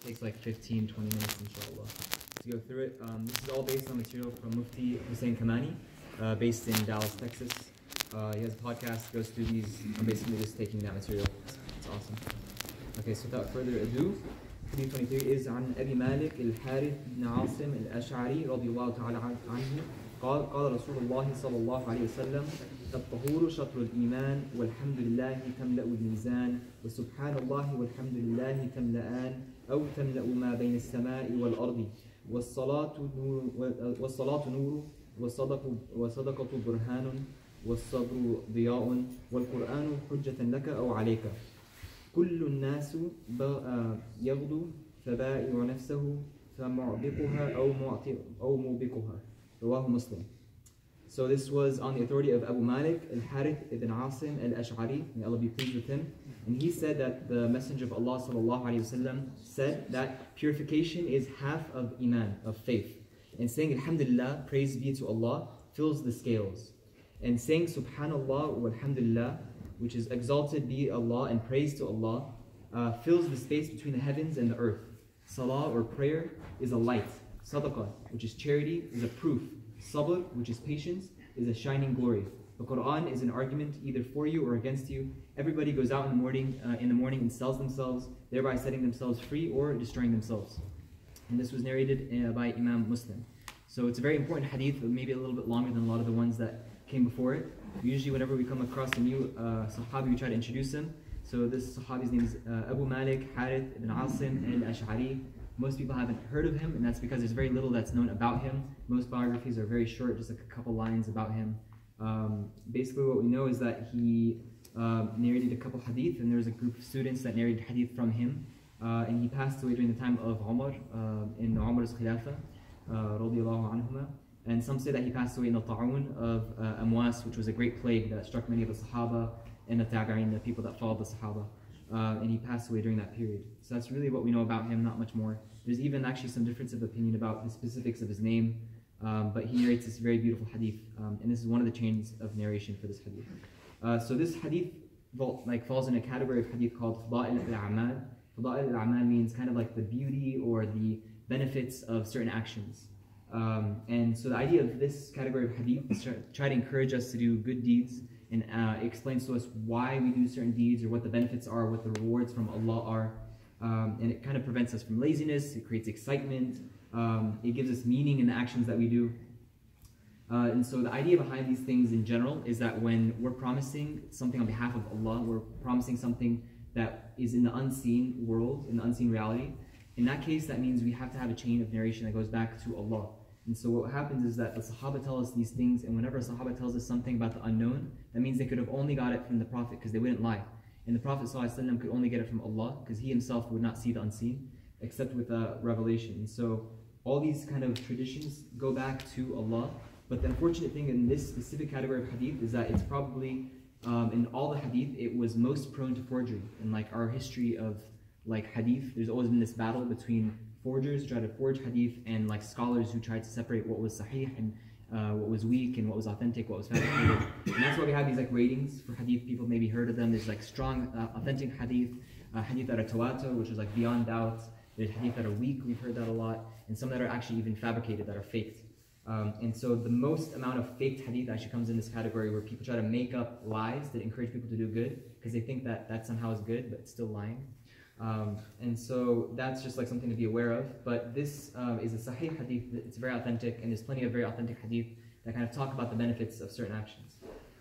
takes like 15, 20 minutes, inshallah, to go through it. This is all based on material from Mufti Hussein Kamani, based in Dallas, Texas. He has a podcast, goes through these. I'm basically just taking that material. It's awesome. Okay, so without further ado, Hadith 23 is عن أبي مالك الحارث بن عاصم الأشعري رضي الله تعالى عنه قال قال رسول الله صلى الله عليه وسلم الطهور شطر الإيمان والحمد لله تملأ الميزان وسبحان الله والحمد لله تملأان أو تملأ ما بين السماء والأرض والصلاة نور والصدقة برهان والصبر ضياء والقرآن حجة لك أو عليك كل الناس يغدو فبائع نفسه فمعبقها أو موبقها رواه مسلم. So this was on the authority of Abu Malik al-Harith ibn Asim al-Ash'ari, may Allah be pleased with him, and he said that the Messenger of Allah sallallahu alaihi wasallam said that purification is half of Iman, of faith, and saying Alhamdulillah, praise be to Allah, fills the scales, and saying Subhanallah walhamdulillah, which is exalted be Allah and praise to Allah, fills the space between the heavens and the earth. Salah or prayer is a light. Sadaqah, which is charity, is a proof. Sabr, which is patience, is a shining glory. The Quran is an argument either for you or against you. Everybody goes out in the morning and sells themselves, thereby setting themselves free or destroying themselves. And this was narrated by Imam Muslim. So it's a very important hadith, maybe a little bit longer than a lot of the ones that came before it. Usually whenever we come across a new Sahabi, we try to introduce him. So this Sahabi's name is Abu Malik Harith ibn Asim al-Ash'ari. Most people haven't heard of him, and that's because there's very little that's known about him. Most biographies are very short, just like a couple lines about him. Basically what we know is that he narrated a couple hadith, and there was a group of students that narrated hadith from him. And he passed away during the time of Umar, in Umar's Khilafah, radiyallahu anhuma. And some say that he passed away in the ta'un of Amwas, which was a great plague that struck many of the Sahaba and the Tabi'in, the people that followed the Sahaba. And he passed away during that period. So that's really what we know about him, not much more. There's even actually some difference of opinion about the specifics of his name, but he narrates this very beautiful hadith, and this is one of the chains of narration for this hadith. So this hadith falls in a category of hadith called Fada'il al-A'mal. Fada'il al-A'mal means kind of like the beauty or the benefits of certain actions. And so the idea of this category of hadith is try to encourage us to do good deeds, and it explains to us why we do certain deeds or what the benefits are, what the rewards from Allah are. And it kind of prevents us from laziness, it creates excitement, it gives us meaning in the actions that we do. And so the idea behind these things in general is that when we're promising something on behalf of Allah, we're promising something that is in the unseen world, in the unseen reality. In that case, that means we have to have a chain of narration that goes back to Allah. And so what happens is that the Sahaba tell us these things, and whenever a Sahaba tells us something about the unknown, that means they could have only got it from the Prophet, because they wouldn't lie. And the Prophet ﷺ could only get it from Allah, because he himself would not see the unseen, except with a revelation. And so all these kind of traditions go back to Allah. But the unfortunate thing in this specific category of hadith is that it's probably, in all the hadith, it was most prone to forgery. In like our history of like hadith, there's always been this battle between forgers who try to forge hadith and like scholars who tried to separate what was sahih and what was weak and what was authentic, what was fabricated. And that's why we have these like ratings for hadith. People maybe heard of them. There's like strong authentic hadith, hadith that are tawatur, which is like beyond doubt. There's hadith that are weak, we've heard that a lot, and some that are actually even fabricated, that are faked. And so the most amount of faked hadith actually comes in this category where people try to make up lies that encourage people to do good because they think that that somehow is good, but it's still lying. And so that's just like something to be aware of. But this is a sahih hadith. It's very authentic, and there's plenty of very authentic hadith that kind of talk about the benefits of certain actions.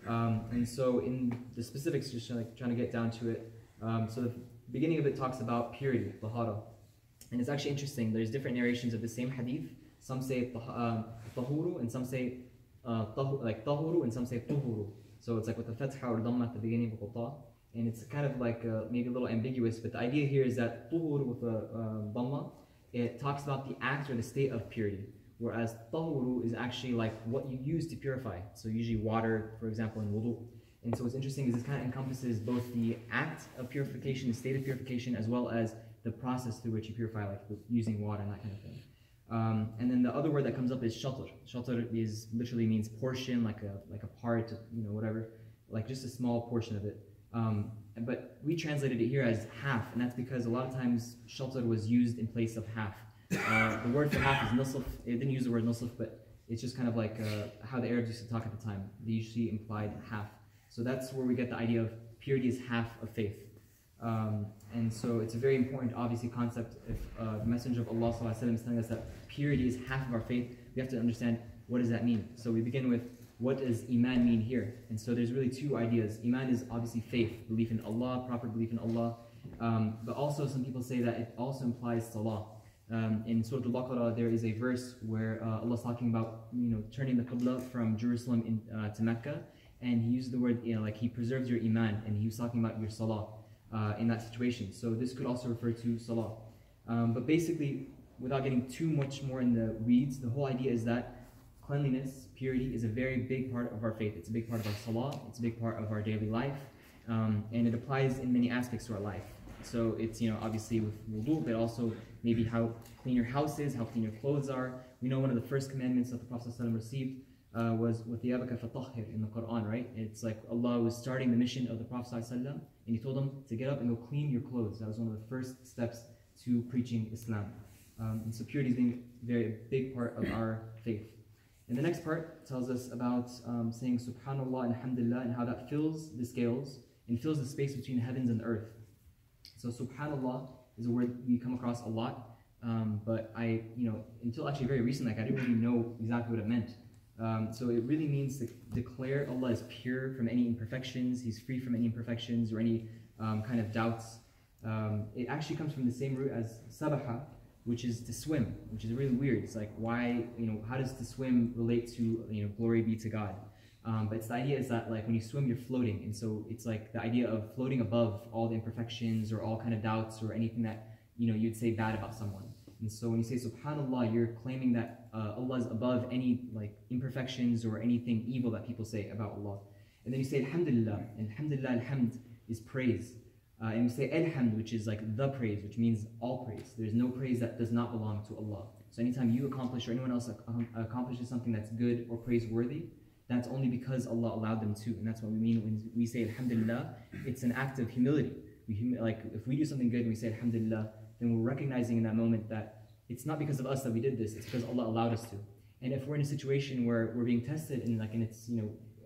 And so in the specifics, just like trying to get down to it. So the beginning of it talks about purity, tahara. And it's actually interesting. There's different narrations of the same hadith. Some say tahuru, and some say tahuru, and some say tuhuru. So it's like with the fatha or dhamma at the beginning of the ta. And it's kind of like maybe a little ambiguous, but the idea here is that tuhur with the dhamma, it talks about the act or the state of purity, whereas tahuru is actually like what you use to purify. So usually water, for example, in wudu. And so what's interesting is this kind of encompasses both the act of purification, the state of purification, as well as the process through which you purify, like with using water and that kind of thing. And then the other word that comes up is shatr. Shatr is literally means portion, like a part, whatever, like just a small portion of it. but we translated it here as half, and that's because a lot of times shatr was used in place of half. The word for half is nusf. It didn't use the word nusf, but it's just kind of like how the Arabs used to talk at the time. They usually implied half. So that's where we get the idea of purity is half of faith. And so it's a very important, obviously, concept. If the Messenger of Allah ﷺ is telling us that purity is half of our faith, we have to understand what does that mean. So we begin with what does Iman mean here? And so there's really two ideas. Iman is obviously faith, belief in Allah, proper belief in Allah. But also some people say that it also implies salah. In Surah Al-Baqarah, there is a verse where Allah is talking about turning the Qibla from Jerusalem to Mecca, and He used the word like He preserves your Iman, and He was talking about your salah in that situation. So this could also refer to salah. But basically, without getting too much more in the weeds, the whole idea is that cleanliness, purity, is a very big part of our faith. It's a big part of our salah, it's a big part of our daily life, and it applies in many aspects to our life. So it's, obviously with wudu, but also maybe how clean your house is, how clean your clothes are. We know one of the first commandments that the Prophet ﷺ received was وَثِيَابَكَ فَطَهِّرْ in the Quran, right? It's like Allah was starting the mission of the Prophet ﷺ, and He told him to get up and go clean your clothes. That was one of the first steps to preaching Islam. And so purity is being a very big part of our faith. And the next part tells us about saying Subhanallah and Alhamdulillah, and how that fills the scales and fills the space between the heavens and the earth. So Subhanallah is a word we come across a lot, but until actually very recently, I didn't really know exactly what it meant. So it really means to declare Allah is pure from any imperfections, He's free from any imperfections or any kind of doubts. It actually comes from the same root as sabaha, which is to swim, which is really weird. It's like, why, how does to swim relate to, glory be to God? But it's the idea is that like when you swim, you're floating. And so it's like the idea of floating above all the imperfections or all kind of doubts or anything that, you'd say bad about someone. And so when you say Subhanallah, you're claiming that Allah is above any like imperfections or anything evil that people say about Allah. And then you say Alhamdulillah, and Alhamdulillah, Alhamd is praise. And you say Alhamd, which is like the praise, which means all praise. There's no praise that does not belong to Allah. So anytime you accomplish or anyone else accomplishes something that's good or praiseworthy, that's only because Allah allowed them to. And that's what we mean when we say Alhamdulillah. It's an act of humility. Like if we do something good and we say Alhamdulillah, then we're recognizing in that moment that it's not because of us that we did this, it's because Allah allowed us to. And if we're in a situation where we're being tested and it's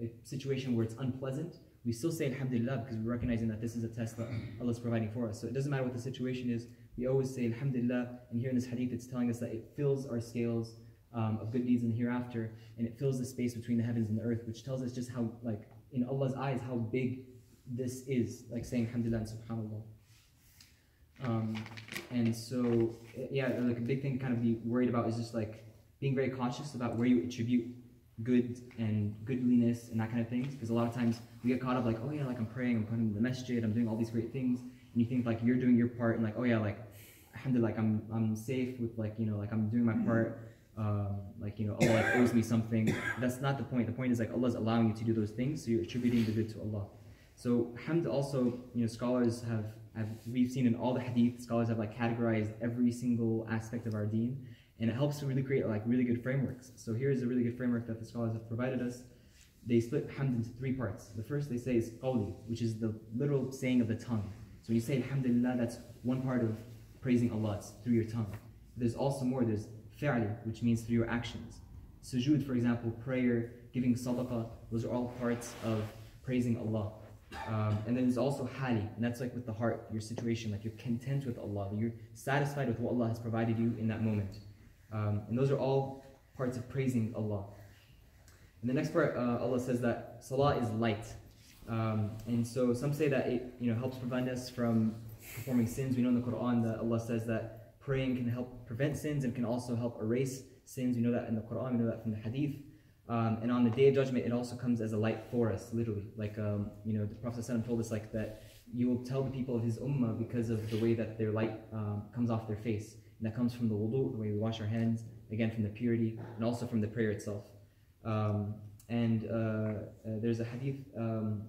a situation where it's unpleasant, we still say Alhamdulillah because we're recognizing that this is a test that Allah is providing for us. So it doesn't matter what the situation is, we always say Alhamdulillah. And here in this hadith, it's telling us that it fills our scales of good deeds in the hereafter, and it fills the space between the heavens and the earth, which tells us just how, like, in Allah's eyes, how big this is, like saying Alhamdulillah and Subhanallah. And so, yeah, like a big thing to kind of be worried about is just like being very conscious about where you attribute good and goodliness and that kind of things, because a lot of times we get caught up like, oh yeah, like I'm praying, I'm coming to the masjid, I'm doing all these great things, and you think like you're doing your part, and like, oh yeah, like Alhamdulillah, like I'm safe with like, like I'm doing my part, Allah like owes me something. That's not the point. The point is like Allah's allowing you to do those things, so you're attributing the good to Allah. So Hamd also, scholars have we've seen in all the hadith, scholars have like categorized every single aspect of our deen, and it helps to really create like really good frameworks. So here's a really good framework that the scholars have provided us. They split Hamd into three parts. The first they say is qawli, which is the literal saying of the tongue. So when you say Alhamdulillah, that's one part of praising Allah, it's through your tongue. There's also more, there's fi'li, which means through your actions. Sujood, for example, prayer, giving sadaqah, those are all parts of praising Allah. And then there's also hali, and that's like with the heart, your situation, like you're content with Allah, you're satisfied with what Allah has provided you in that moment. And those are all parts of praising Allah. And the next part, Allah says that salah is light. And so some say that it helps prevent us from performing sins. We know in the Quran that Allah says that praying can help prevent sins and can also help erase sins. We know that in the Quran, we know that from the hadith. And on the Day of Judgment, it also comes as a light for us, literally. Like, the Prophet ﷺ told us like that you will tell the people of his ummah because of the way that their light comes off their face. And that comes from the wudu, the way we wash our hands, again from the purity, and also from the prayer itself. There's a hadith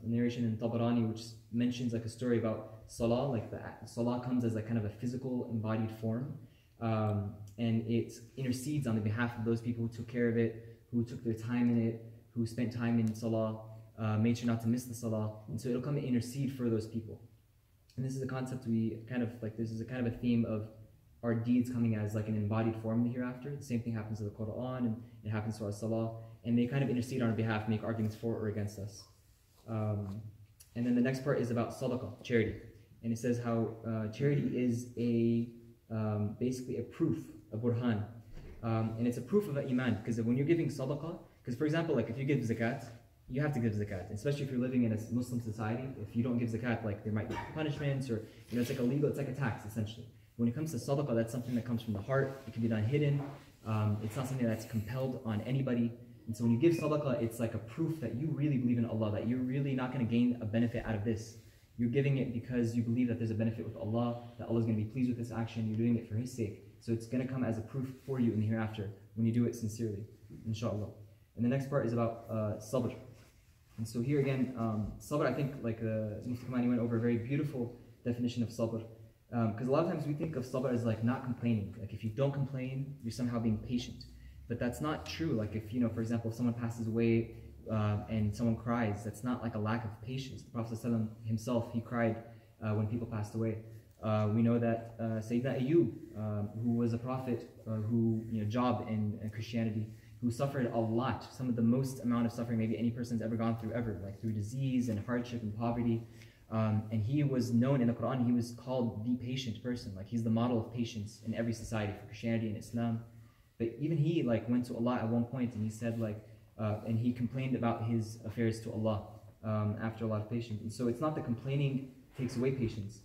narration in Tabarani which mentions like a story about salah, like the salah comes as a kind of a physical embodied form, and it intercedes on the behalf of those people who took care of it, who took their time in it, who spent time in salah, made sure not to miss the salah, and so it'll come and intercede for those people. And this is a concept we kind of like, this is a kind of a theme of our deeds coming as like an embodied form in the hereafter. The same thing happens to the Quran, and it happens to our salah, and they kind of intercede on our behalf, make arguments for or against us. And then the next part is about sadaqah, charity. And it says how charity is basically a proof, a burhan. And it's a proof of Iman, because when you're giving sadaqah, because for example, like if you give zakat, you have to give zakat, especially if you're living in a Muslim society. If you don't give zakat, like there might be punishments, or it's like illegal, it's like a tax essentially. When it comes to sadaqah, that's something that comes from the heart. It can be done hidden. It's not something that's compelled on anybody. And so when you give sadaqah, it's like a proof that you really believe in Allah, that you're really not going to gain a benefit out of this. You're giving it because you believe that there's a benefit with Allah, that Allah is going to be pleased with this action. You're doing it for His sake. So it's going to come as a proof for you in the hereafter when you do it sincerely, inshallah. And the next part is about sabr. And so here again, sabr, I think like Mufti Kamani went over a very beautiful definition of sabr. Because a lot of times we think of sabr as like not complaining. Like if you don't complain, you're somehow being patient. But that's not true. Like if, for example, if someone passes away and someone cries, that's not like a lack of patience. The Prophet ﷺ himself, he cried when people passed away. We know that Sayyidina Ayyub, who was a prophet who jobbed in Christianity, who suffered a lot, some of the most amount of suffering maybe any person's ever gone through ever, like through disease and hardship and poverty. And he was known in the Quran, he was called the patient person. Like he's the model of patience in every society for Christianity and Islam. But even he went to Allah at one point, and he said and he complained about his affairs to Allah after a lot of patience. And so it's not that complaining takes away patience.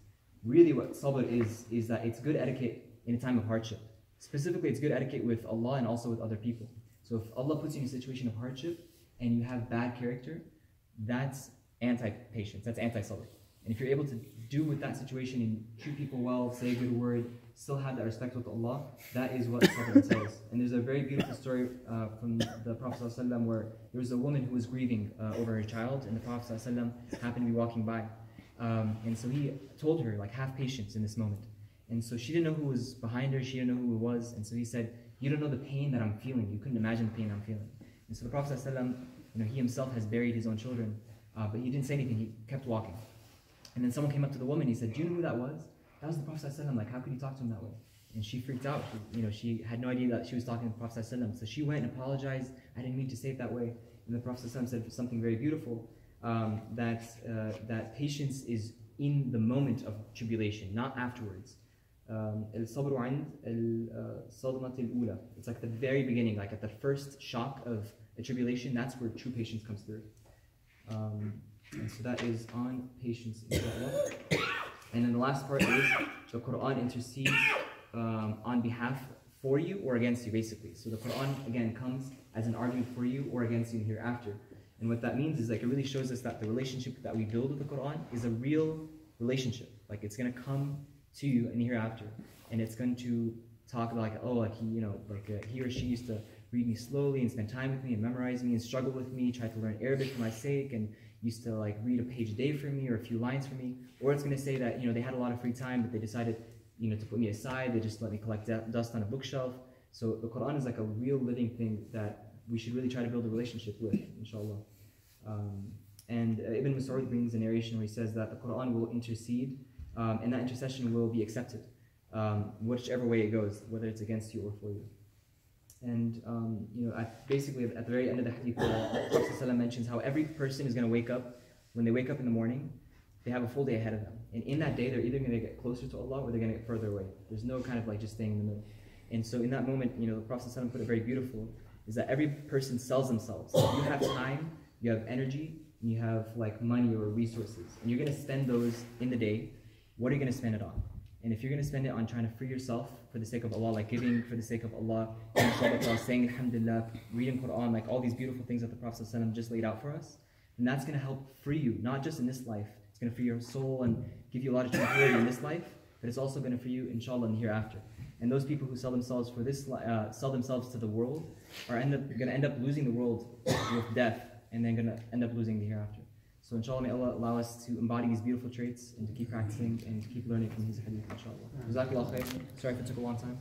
Really what sabr is that it's good etiquette in a time of hardship. Specifically, it's good etiquette with Allah and also with other people. So if Allah puts you in a situation of hardship and you have bad character, that's anti-patience, that's anti-sabr. And if you're able to do with that situation and treat people well, say a good word, still have that respect with Allah, that is what sabr entails. And there's a very beautiful story from the Prophet ﷺ where there was a woman who was grieving over her child, and the Prophet ﷺ happened to be walking by. And so he told her, have patience in this moment. And so she didn't know who was behind her, she didn't know who it was, and so he said, you don't know the pain that I'm feeling, you couldn't imagine the pain I'm feeling. And so the Prophet ﷺ, he himself has buried his own children, but he didn't say anything, he kept walking. And then someone came up to the woman, he said, do you know who that was? That was the Prophet ﷺ, how could you talk to him that way? And she freaked out, she had no idea that she was talking to the Prophet ﷺ. So she went and apologized, I didn't mean to say it that way. And the Prophet ﷺ said something very beautiful, that patience is in the moment of tribulation, not afterwards. الصبر عند الصدمة الأولى. It's like the very beginning, like at the first shock of a tribulation, that's where true patience comes through. And so that is on patience, inshallah. And then the last part is the Quran intercedes on behalf for you or against you, basically. So the Quran, again, comes as an argument for you or against you hereafter. And what that means is it really shows us that the relationship that we build with the Quran is a real relationship. It's going to come to you in the hereafter, and it's going to talk about he or she used to read me slowly and spend time with me and memorize me and struggle with me, try to learn Arabic for my sake, and used to read a page a day for me or a few lines for me. Or it's going to say that they had a lot of free time, but they decided to put me aside. They just let me collect dust on a bookshelf. So the Quran is like a real living thing that we should really try to build a relationship with, inshallah. And Ibn Mas'ud brings a narration where he says that the Quran will intercede, and that intercession will be accepted, whichever way it goes, whether it's against you or for you. And basically at the very end of the hadith, the Prophet ﷺ mentions how every person is going to wake up. When they wake up in the morning, they have a full day ahead of them. And in that day, they're either going to get closer to Allah or they're going to get further away. There's no kind of just staying in the middle. And so in that moment, the Prophet ﷺ put it very beautiful, is that every person sells themselves. So you have time, you have energy, and you have money or resources. And you're going to spend those in the day. What are you going to spend it on? And if you're going to spend it on trying to free yourself for the sake of Allah, giving for the sake of Allah, saying Alhamdulillah, reading Quran, all these beautiful things that the Prophet ﷺ just laid out for us, then that's going to help free you, not just in this life. It's going to free your soul and give you a lot of tranquility in this life, but it's also going to free you, inshallah, in the hereafter. And those people who sell themselves for this, sell themselves to the world, are going to end up losing the world with death, and then going to end up losing the hereafter. So inshallah, may Allah allow us to embody these beautiful traits and to keep practicing and to keep learning from his hadith, inshallah. Jazakallah khair. Sorry if it took a long time.